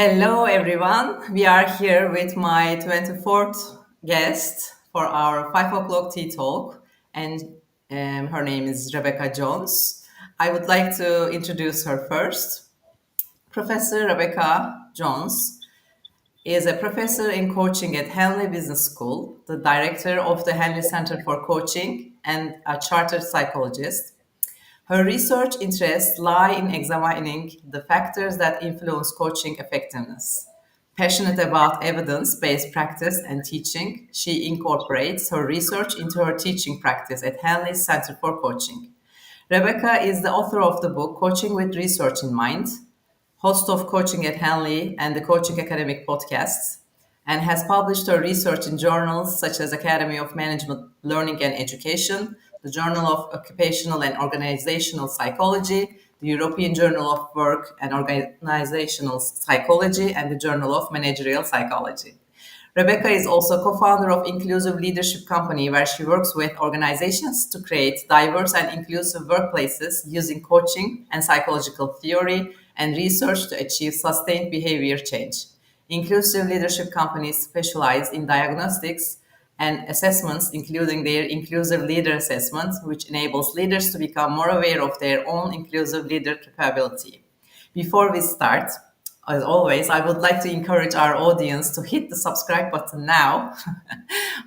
Hello, everyone. We are here with my 24th guest for our 5 o'clock tea talk, and her name is Rebecca Jones. I would like to introduce her first. Professor Rebecca Jones is a professor in coaching at Henley Business School, the director of the Henley Center for Coaching, and a chartered psychologist. Her research interests lie in examining the factors that influence coaching effectiveness. Passionate about evidence based practice and teaching, she incorporates her research into her teaching practice at Henley's Center for Coaching. Rebecca is the author of the book Coaching with Research in Mind, host of Coaching at Henley and the Coaching Academic podcasts, and has published her research in journals such as Academy of Management Learning and Education, the Journal of Occupational and Organizational Psychology, the European Journal of Work and Organizational Psychology, and the Journal of Managerial Psychology. Rebecca is also co-founder of Inclusive Leadership Company, where she works with organizations to create diverse and inclusive workplaces using coaching and psychological theory and research to achieve sustained behavior change. Inclusive leadership companies specialize in diagnostics and assessments, including their inclusive leader assessment, which enables leaders to become more aware of their own inclusive leader capability. Before we start, as always, I would like to encourage our audience to hit the subscribe button now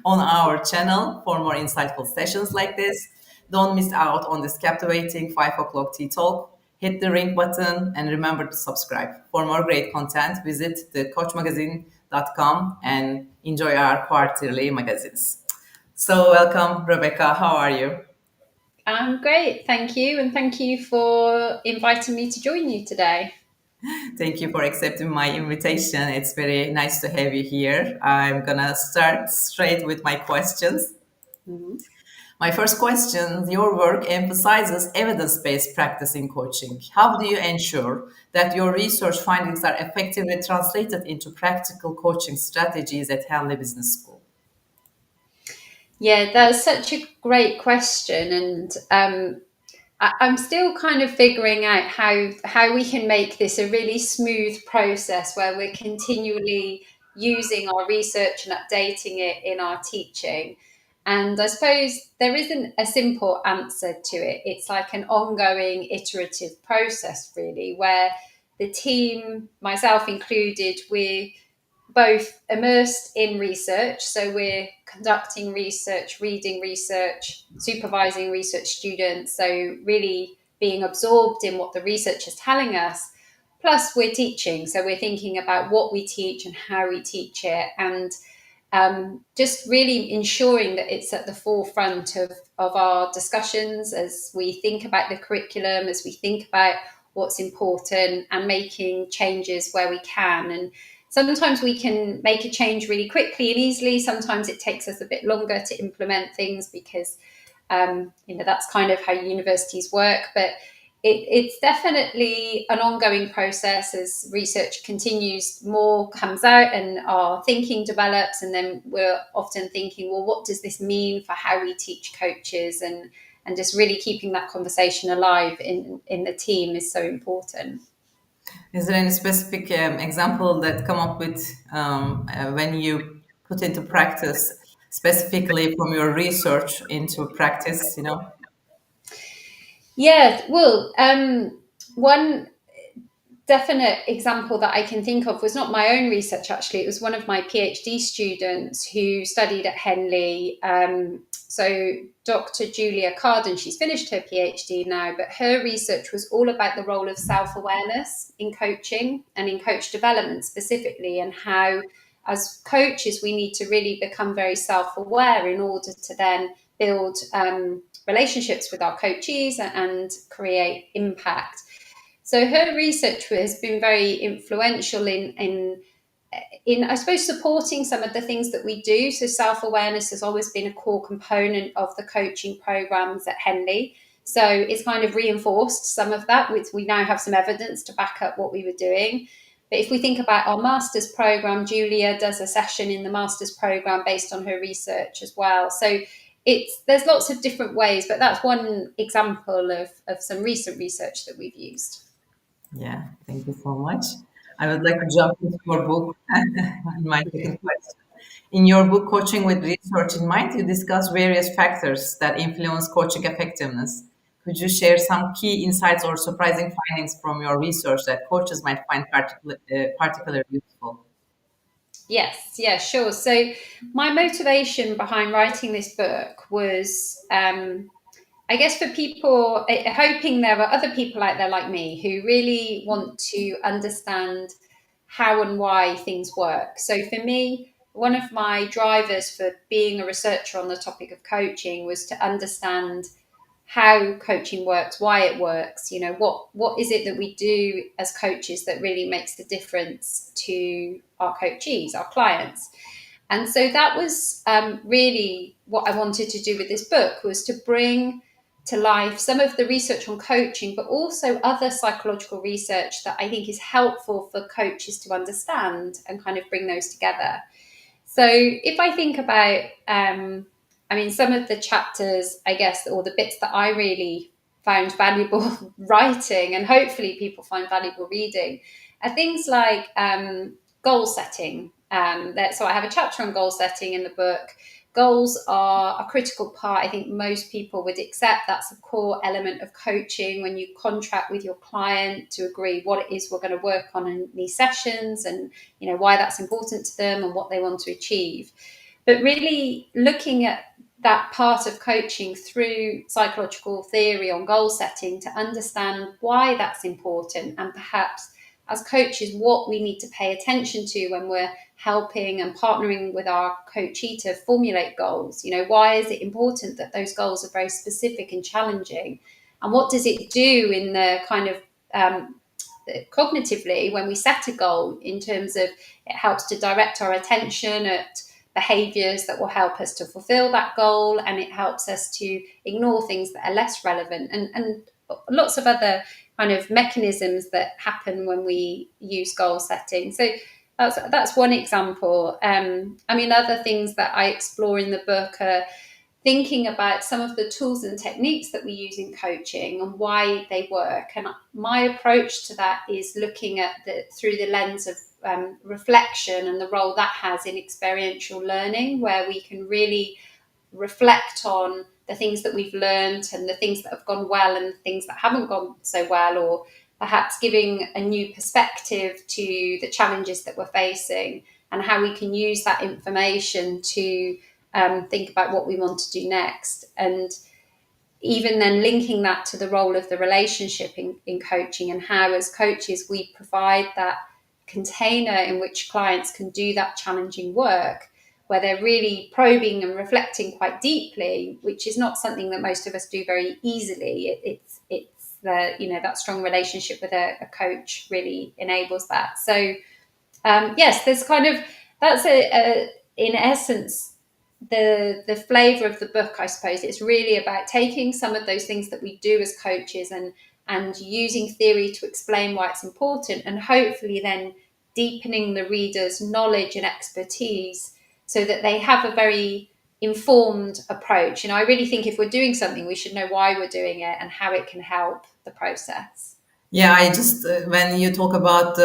on our channel for more insightful sessions like this. Don't miss out on this captivating 5 o'clock tea talk. Hit the ring button and remember to subscribe. For more great content, visit thecoachmagazine.com and enjoy our quarterly magazines. So, welcome, Rebecca. How are you? I'm great, thank you, and thank you for inviting me to join you today. Thank you for accepting my invitation. It's very nice to have you here. I'm gonna start straight with my questions. Mhm. My first question, your work emphasizes evidence based practice in coaching. How do you ensure that your research findings are effectively translated into practical coaching strategies at Henley Business School? Yeah, that's such a great question, and I'm still kind of figuring out how we can make this a really smooth process where we're continually using our research and updating it in our teaching. And I suppose there isn't a simple answer to it. It's like an ongoing iterative process, really, where the team, myself included, we're both immersed in research. So we're conducting research, reading research, supervising research students. So really being absorbed in what the research is telling us. Plus, we're teaching. So we're thinking about what we teach and how we teach it. And just really ensuring that it's at the forefront of our discussions as we think about the curriculum, as we think about what's important, and making changes where we can. And sometimes we can make a change really quickly and easily. Sometimes it takes us a bit longer to implement things because that's kind of how universities work. But it's definitely an ongoing process as research continues, more comes out and our thinking develops. And then we're often thinking, well, what does this mean for how we teach coaches? And just really keeping that conversation alive in the team is so important. Is there any specific example that come up with when you put into practice, specifically from your research into practice? Yeah, well, one definite example that I can think of was not my own research, actually. It was one of my PhD students who studied at Henley. So, Dr. Julia Carden, she's finished her PhD now, but her research was all about the role of self awareness in coaching and in coach development specifically, and how, as coaches, we need to really become very self aware in order to then build relationships with our coachees and create impact. So her research has been very influential in I suppose supporting some of the things that we do. So self-awareness has always been a core component of the coaching programs at Henley. So it's kind of reinforced some of that, which we now have some evidence to back up what we were doing. But if we think about our master's program, Julia does a session in the master's program based on her research as well. So there's lots of different ways, but that's one example of some recent research that we've used. Yeah, thank you so much. I would like to jump into your book in my second question. In your book, Coaching with Research in Mind, you discuss various factors that influence coaching effectiveness. Could you share some key insights or surprising findings from your research that coaches might find particularly useful? Yes, yeah, sure. So my motivation behind writing this book was, I guess, for people, hoping there are other people out there like me who really want to understand how and why things work. So for me, one of my drivers for being a researcher on the topic of coaching was to understand how coaching works, why it works, what is it that we do as coaches that really makes the difference to our coachees, our clients. And so that was really what I wanted to do with this book, was to bring to life some of the research on coaching, but also other psychological research that I think is helpful for coaches to understand and kind of bring those together. So if I think about, some of the chapters, I guess, or the bits that I really found valuable writing, and hopefully people find valuable reading, are things like goal setting. So I have a chapter on goal setting in the book. Goals are a critical part. I think most people would accept that's a core element of coaching when you contract with your client to agree what it is we're going to work on in these sessions, and why that's important to them and what they want to achieve. But really looking at that part of coaching through psychological theory on goal setting to understand why that's important, and perhaps as coaches what we need to pay attention to when we're helping and partnering with our coachee to formulate goals. Why is it important that those goals are very specific and challenging, and what does it do in the kind of cognitively when we set a goal, in terms of it helps to direct our attention at behaviors that will help us to fulfill that goal, and it helps us to ignore things that are less relevant, and lots of other kind of mechanisms that happen when we use goal setting. So that's one example. Other things that I explore in the book are thinking about some of the tools and techniques that we use in coaching and why they work. And my approach to that is looking at through the lens of reflection and the role that has in experiential learning, where we can really reflect on the things that we've learned and the things that have gone well and the things that haven't gone so well, or perhaps giving a new perspective to the challenges that we're facing, and how we can use that information to think about what we want to do next. And even then linking that to the role of the relationship in coaching, and how as coaches we provide that container in which clients can do that challenging work, where they're really probing and reflecting quite deeply, which is not something that most of us do very easily. It's that strong relationship with a coach really enables that. So yes, there's kind of, that's in essence the flavor of the book. I suppose it's really about taking some of those things that we do as coaches, and using theory to explain why it's important, and hopefully then deepening the reader's knowledge and expertise so that they have a very informed approach. I really think if we're doing something, we should know why we're doing it and how it can help the process. Yeah, I just, when you talk about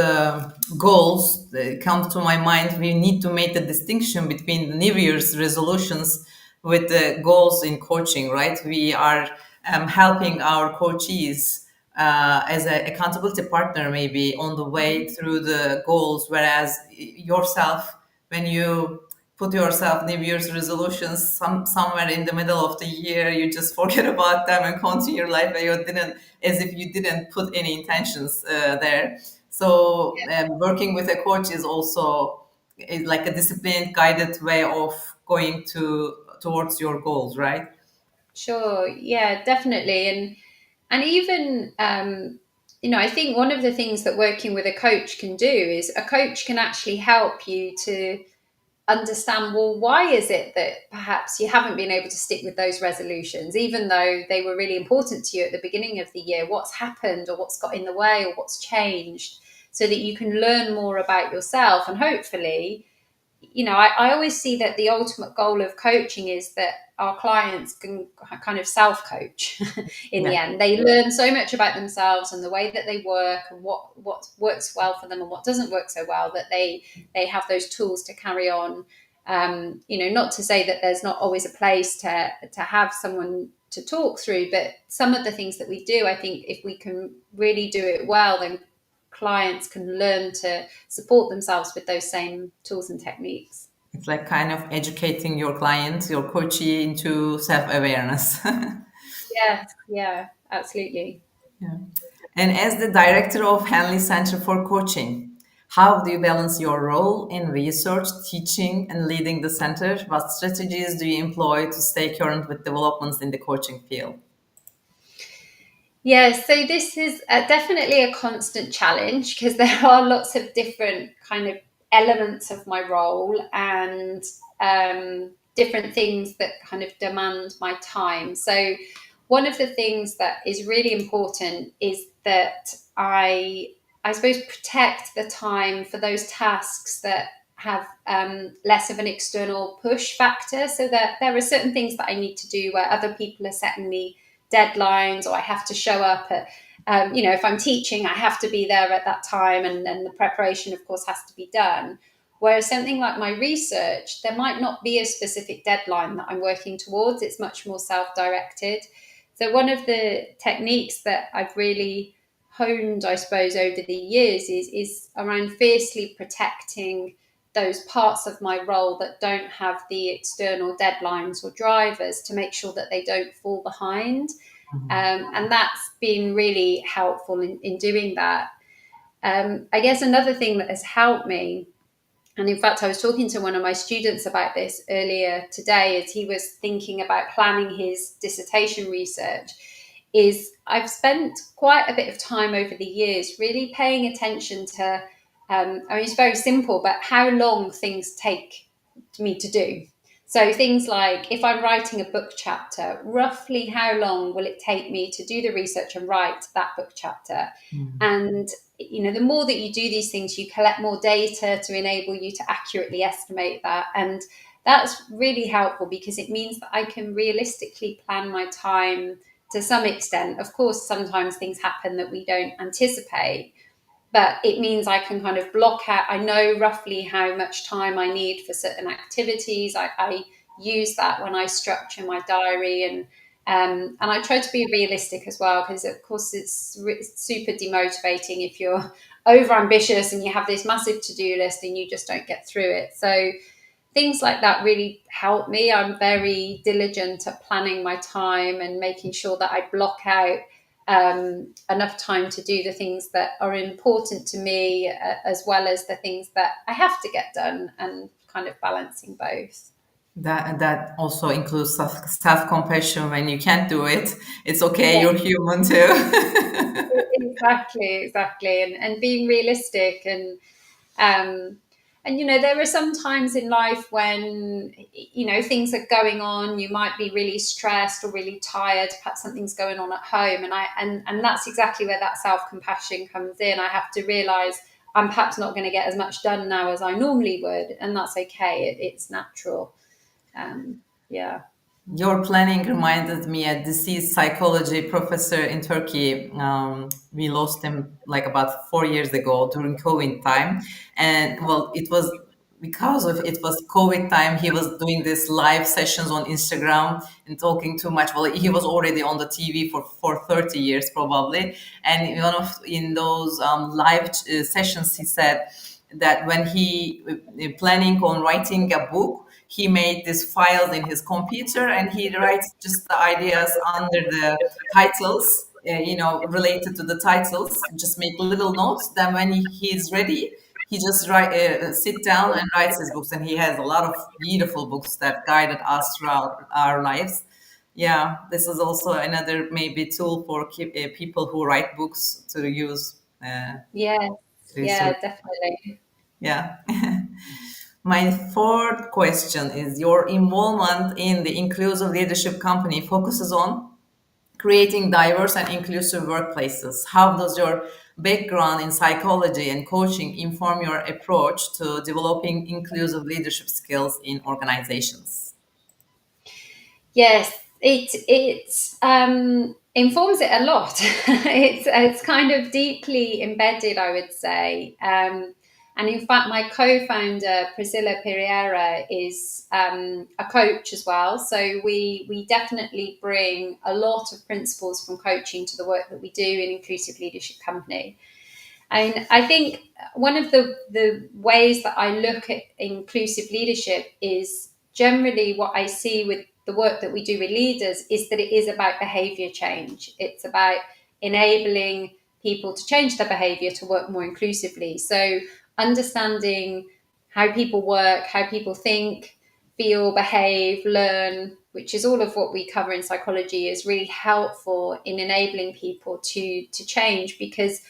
goals, it comes to my mind, we need to make the distinction between the New Year's resolutions with the goals in coaching, right? We are helping our coachees as an accountability partner, maybe on the way through the goals, whereas yourself, when you put yourself New Year's resolutions somewhere in the middle of the year, you just forget about them and continue your life as if you didn't put any intentions there. So working with a coach is like a disciplined, guided way of going towards your goals, right? Sure, yeah, definitely. And even I think one of the things that working with a coach can do is a coach can actually help you to understand, well, why is it that perhaps you haven't been able to stick with those resolutions, even though they were really important to you at the beginning of the year? What's happened, or what's got in the way, or what's changed, so that you can learn more about yourself. And hopefully, I always see that the ultimate goal of coaching is that our clients can kind of self-coach in the Yeah. end. They learn so much about themselves and the way that they work and what works well for them and what doesn't work so well, that they have those tools to carry on. Not to say that there's not always a place to have someone to talk through, but some of the things that we do, I think if we can really do it well, then clients can learn to support themselves with those same tools and techniques. It's like kind of educating your client, your coachee into self-awareness. Yes, yeah, absolutely. Yeah. And as the director of Henley Center for Coaching, how do you balance your role in research, teaching, and leading the center? What strategies do you employ to stay current with developments in the coaching field? Yeah, so this is definitely a constant challenge because there are lots of different kind of elements of my role and different things that kind of demand my time. So, one of the things that is really important is that I suppose, protect the time for those tasks that have less of an external push factor. So that there are certain things that I need to do where other people are setting me deadlines, or I have to show up at, if I'm teaching, I have to be there at that time, and the preparation, of course, has to be done. Whereas something like my research, there might not be a specific deadline that I'm working towards. It's much more self directed. So, one of the techniques that I've really honed, I suppose, over the years is around fiercely protecting those parts of my role that don't have the external deadlines or drivers, to make sure that they don't fall behind. And that's been really helpful in doing that. I guess another thing that has helped me, and in fact, I was talking to one of my students about this earlier today as he was thinking about planning his dissertation research, is I've spent quite a bit of time over the years really paying attention to, it's very simple, but how long things take me to do. So things like, if I'm writing a book chapter, roughly how long will it take me to do the research and write that book chapter? And the more that you do these things, you collect more data to enable you to accurately estimate that. And that's really helpful because it means that I can realistically plan my time to some extent. Of course, sometimes things happen that we don't anticipate, but it means I can kind of block out. I know roughly how much time I need for certain activities. I use that when I structure my diary, and I try to be realistic as well, because of course it's super demotivating if you're over ambitious and you have this massive to-do list and you just don't get through it. So things like that really help me. I'm very diligent at planning my time and making sure that I block out enough time to do the things that are important to me, as well as the things that I have to get done, and kind of balancing both. That also includes self compassion when you can't do it. It's okay, Yeah, you're human too. exactly, and being realistic, um, and there are some times in life when things are going on. You might be really stressed or really tired. Perhaps something's going on at home, and that's exactly where that self compassion comes in. I have to realize I'm perhaps not going to get as much done now as I normally would, and that's okay. It's natural. Yeah. Your planning reminded me a deceased psychology professor in Turkey. We lost him like about 4 years ago during COVID time, and well, it was because of it was COVID time. He was doing this live sessions on Instagram and talking too much. Well, he was already on the TV for 30 years probably, and in those live sessions, he said that when he planning on writing a book, he made these files in his computer and he writes just the ideas under the titles, related to the titles, just make little notes. Then when he's ready, he just sit down and writes his books. And he has a lot of beautiful books that guided us throughout our lives. Yeah, this is also another maybe tool for people who write books to use Yes. research. Yeah, definitely. Yeah. My fourth question is your involvement in the inclusive leadership company focuses on creating diverse and inclusive workplaces. How does your background in psychology and coaching inform your approach to developing inclusive leadership skills in organizations? Yes, it informs it a lot. It's kind of deeply embedded, I would say. And in fact, my co-founder Priscilla Pereira is a coach as well. So we definitely bring a lot of principles from coaching to the work that we do in Inclusive Leadership Company. And I think one of the ways that I look at inclusive leadership is generally what I see with the work that we do with leaders is that it is about behavior change. It's about enabling people to change their behavior to work more inclusively. So understanding how people work, how people think, feel, behave, learn, which is all of what we cover in psychology, is really helpful in enabling people to change because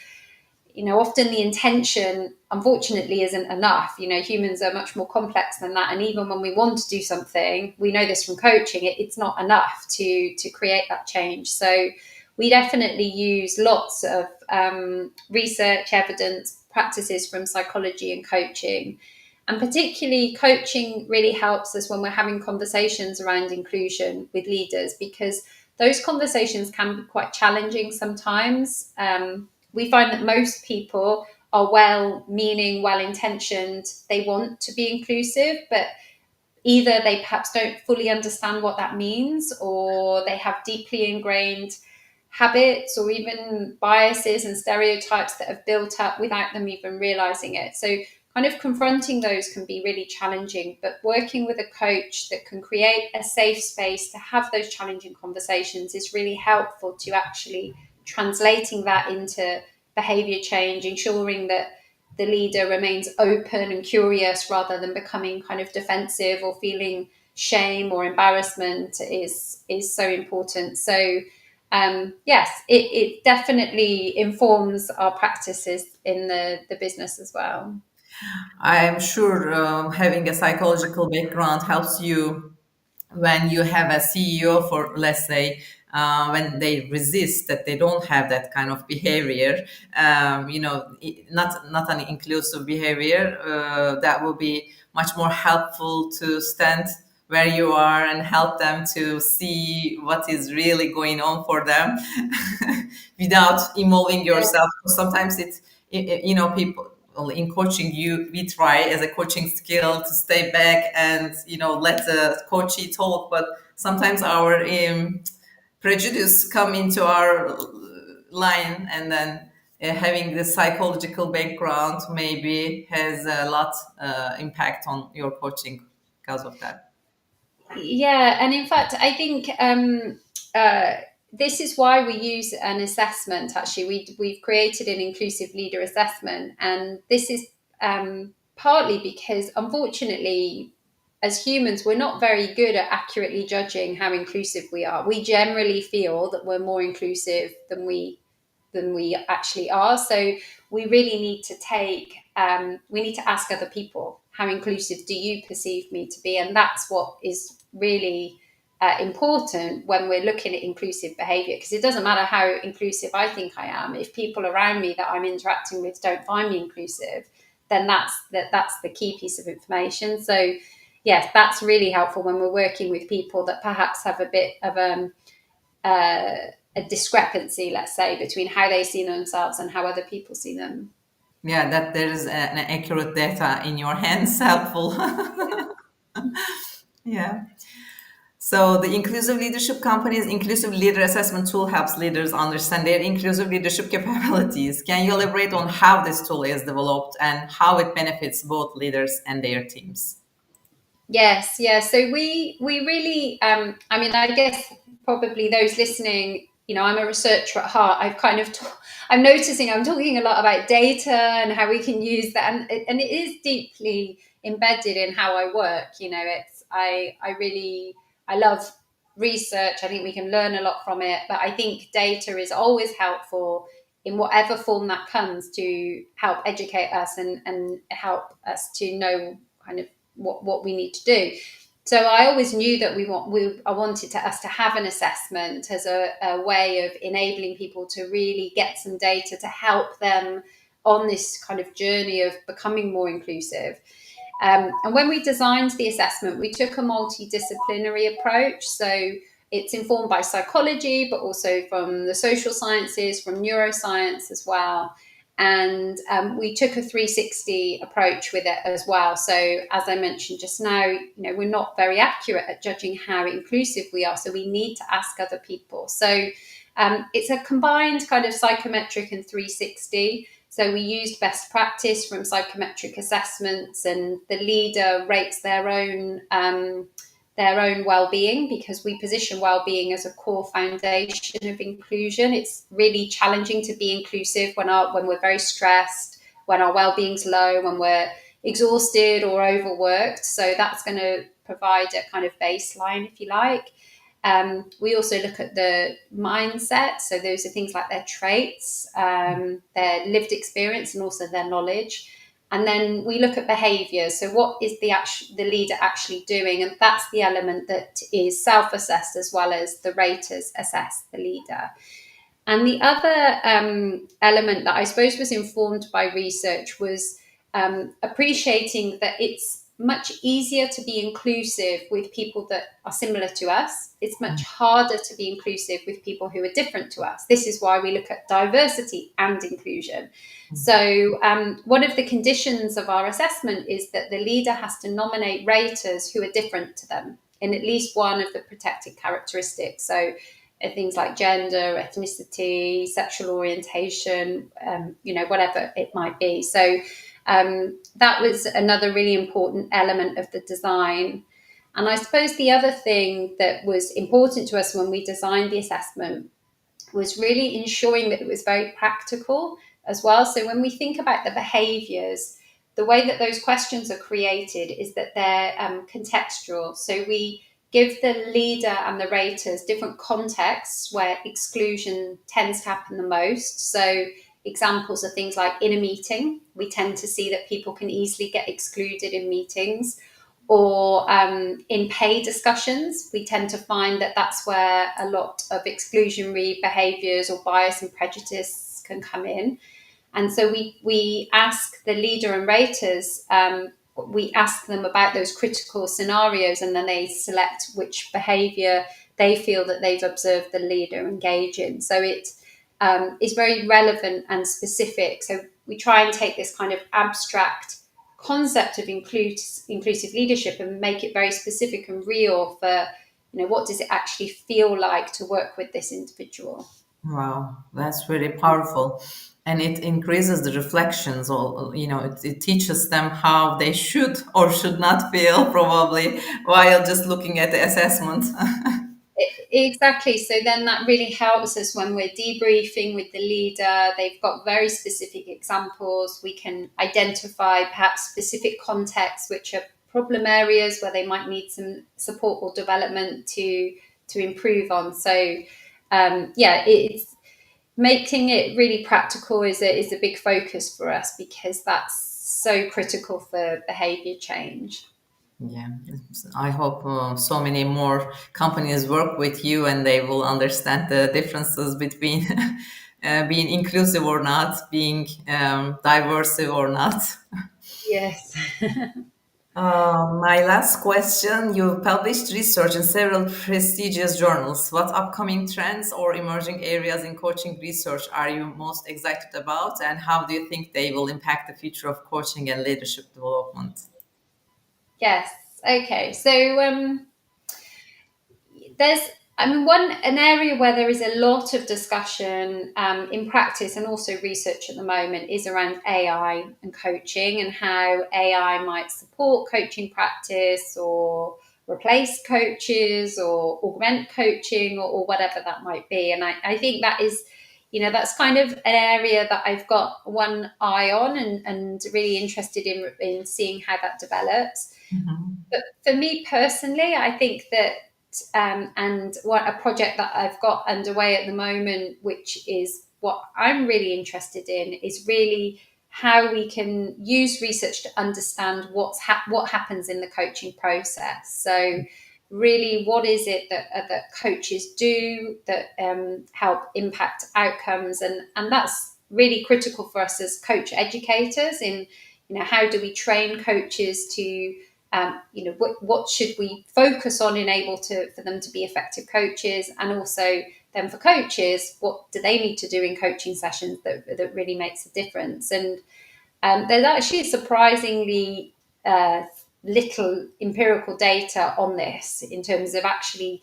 often the intention unfortunately isn't enough. Humans are much more complex than that, and even when we want to do something, we know this from coaching, it's not enough to create that change. So we definitely use lots of research, evidence, practices from psychology and coaching. And particularly coaching really helps us when we're having conversations around inclusion with leaders, because those conversations can be quite challenging sometimes. We find that most people are well-meaning, well-intentioned. They want to be inclusive, but either they perhaps don't fully understand what that means, or they have deeply ingrained habits or even biases and stereotypes that have built up without them even realizing it. So kind of confronting those can be really challenging, but working with a coach that can create a safe space to have those challenging conversations is really helpful to actually translating that into behavior change, ensuring that the leader remains open and curious rather than becoming kind of defensive or feeling shame or embarrassment is so important. So yes, it definitely informs our practices in the business as well. I'm sure having a psychological background helps you when you have a CEO for, let's say, when they resist that they don't have that kind of behavior, not an inclusive behavior, that will be much more helpful to stand where you are and help them to see what is really going on for them without involving yourself. Sometimes people in coaching, we try as a coaching skill to stay back and let the coachee talk, but sometimes our prejudice come into our line, and then having the psychological background maybe has a lot impact on your coaching because of that. Yeah, and in fact, I think this is why we use an assessment. Actually, we've created an inclusive leader assessment, and this is partly because, unfortunately, as humans, we're not very good at accurately judging how inclusive we are. We generally feel that we're more inclusive than we actually are. So we really need to we need to ask other people, how inclusive do you perceive me to be? And that's what is really important when we're looking at inclusive behavior, because it doesn't matter how inclusive I think I am. If people around me that I'm interacting with don't find me inclusive, then that's the key piece of information. So yes, that's really helpful when we're working with people that perhaps have a bit of uh, a discrepancy, let's say, between how they see themselves and how other people see them. Yeah, that there is an accurate data in your hands helpful. Yeah. So the inclusive leadership company's inclusive leader assessment tool helps leaders understand their inclusive leadership capabilities. Can you elaborate on how this tool is developed and how it benefits both leaders and their teams? Yes, yeah. So we really, I mean, I guess probably those listening, I'm a researcher at heart. I'm noticing I'm talking a lot about data and how we can use that, and it is deeply embedded in how I work. I love research. I think we can learn a lot from it, but I think data is always helpful in whatever form that comes to help educate us and help us to know kind of what we need to do. So I always knew that I wanted us to have an assessment as a way of enabling people to really get some data to help them on this kind of journey of becoming more inclusive. And when we designed the assessment, we took a multidisciplinary approach. So it's informed by psychology, but also from the social sciences, from neuroscience as well. And we took a 360 approach with it as well. So as I mentioned just now, we're not very accurate at judging how inclusive we are. So we need to ask other people. So it's a combined kind of psychometric and 360. So we used best practice from psychometric assessments, and the leader rates their own well-being, because we position well-being as a core foundation of inclusion. It's really challenging to be inclusive when we're very stressed, when our well-being's low, when we're exhausted or overworked. So that's going to provide a kind of baseline, if you like. We also look at the mindset. So those are things like their traits, their lived experience, and also their knowledge. And then we look at behaviour. So what is the leader actually doing? And that's the element that is self-assessed, as well as the raters assess the leader. And the other element that I suppose was informed by research was appreciating that it's much easier to be inclusive with people that are similar to us. It's much harder to be inclusive with people who are different to us. This is why we look at diversity and inclusion. So one of the conditions of our assessment is that the leader has to nominate raters who are different to them in at least one of the protected characteristics. So things like gender, ethnicity, sexual orientation, whatever it might be. So that was another really important element of the design. And I suppose the other thing that was important to us when we designed the assessment was really ensuring that it was very practical as well. So when we think about the behaviours, the way that those questions are created is that they're contextual. So we give the leader and the raters different contexts where exclusion tends to happen the most. So examples are things like in a meeting, we tend to see that people can easily get excluded in meetings, or in pay discussions, we tend to find that that's where a lot of exclusionary behaviours or bias and prejudice can come in. And so we ask the leader and raters, we ask them about those critical scenarios, and then they select which behaviour they feel that they've observed the leader engage in. So it is very relevant and specific. So we try and take this kind of abstract concept of inclusive leadership and make it very specific and real for, what does it actually feel like to work with this individual. Wow, that's really powerful. And it increases the reflections, or, it teaches them how they should or should not feel, probably, while just looking at the assessment. Exactly. So then that really helps us when we're debriefing with the leader. They've got very specific examples. We can identify perhaps specific contexts which are problem areas where they might need some support or development to improve on. So it's making it really practical is a big focus for us, because that's so critical for behavior change. Yeah, I hope so many more companies work with you and they will understand the differences between being inclusive or not, being diverse or not. Yes. My last question: you published research in several prestigious journals. What upcoming trends or emerging areas in coaching research are you most excited about, and how do you think they will impact the future of coaching and leadership development? Yes. Okay. So there's an area where there is a lot of discussion in practice and also research at the moment is around AI and coaching, and how AI might support coaching practice, or replace coaches, or augment coaching, or whatever that might be. And I think that is, that's kind of an area that I've got one eye on, and really interested in seeing how that develops. Mhm. But for me personally, I think that and what a project that I've got underway at the moment, which is what I'm really interested in, is really how we can use research to understand what happens in the coaching process. So, really, what is it that coaches do that help impact outcomes, and that's really critical for us as coach educators in how do we train coaches to what should we focus on in able to for them to be effective coaches, and also then for coaches, what do they need to do in coaching sessions that really makes a difference. And there's actually surprisingly uh, little empirical data on this in terms of actually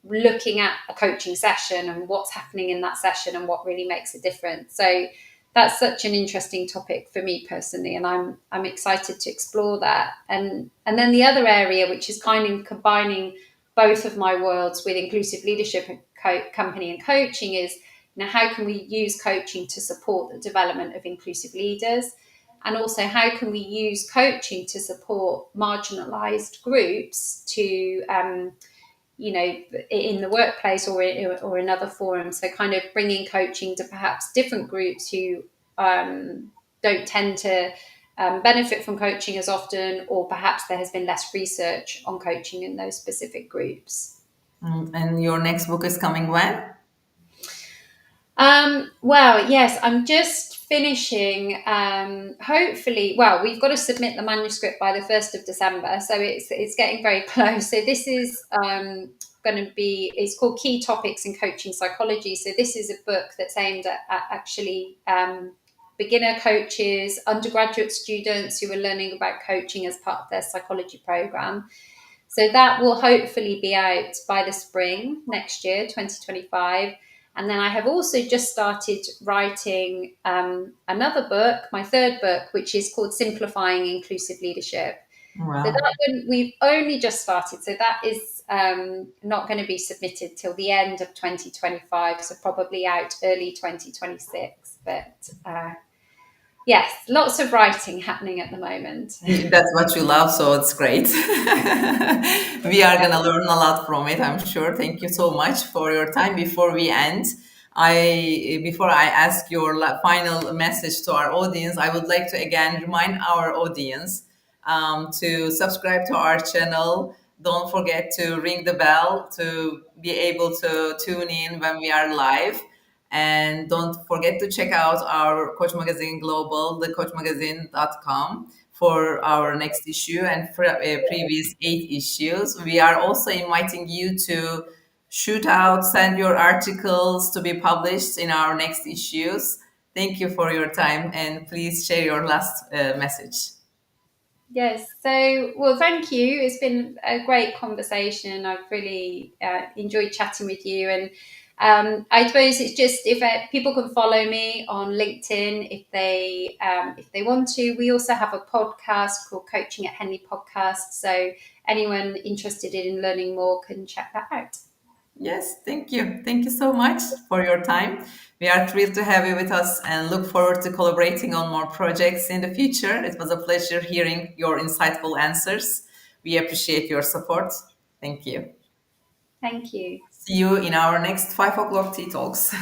looking at a coaching session and what's happening in that session and what really makes a difference. So that's such an interesting topic for me personally, and I'm excited to explore that. And then the other area, which is kind of combining both of my worlds with inclusive leadership and company and coaching, is how can we use coaching to support the development of inclusive leaders, and also how can we use coaching to support marginalized groups to in the workplace or in other forums. So kind of bringing coaching to perhaps different groups who don't tend to benefit from coaching as often, or perhaps there has been less research on coaching in those specific groups. And your next book is coming when? Well, yes, I'm just finishing. Hopefully, well, we've got to submit the manuscript by the 1st of December, so it's getting very close. So this is going to be. It's called Key Topics in Coaching Psychology. So this is a book that's aimed at actually beginner coaches, undergraduate students who are learning about coaching as part of their psychology program. So that will hopefully be out by the spring next year, 2025. And then I have also just started writing another book, my third book, which is called Simplifying Inclusive Leadership. So Wow. that one we've only just started. So that is not going to be submitted till the end of 2025. So probably out early 2026. But yes, lots of writing happening at the moment. That's what you love, so it's great. We are gonna learn a lot from it, I'm sure. Thank you so much for your time. Before we end, before I ask your final message to our audience, I would like to again remind our audience to subscribe to our channel. Don't forget to ring the bell to be able to tune in when we are live. And don't forget to check out our Coach Magazine Global, thecoachmagazine.com, for our next issue and for previous 8 issues. We are also inviting you to send your articles to be published in our next issues. Thank you for your time, and please share your last message. Yes. So, well, thank you. It's been a great conversation. I've really enjoyed chatting with you. And I suppose it's just if people can follow me on LinkedIn if they want to. We also have a podcast called Coaching at Henley Podcast. So anyone interested in learning more can check that out. Yes, thank you. Thank you so much for your time. We are thrilled to have you with us and look forward to collaborating on more projects in the future. It was a pleasure hearing your insightful answers. We appreciate your support. Thank you. Thank you. See you in our next 5 o'clock tea talks.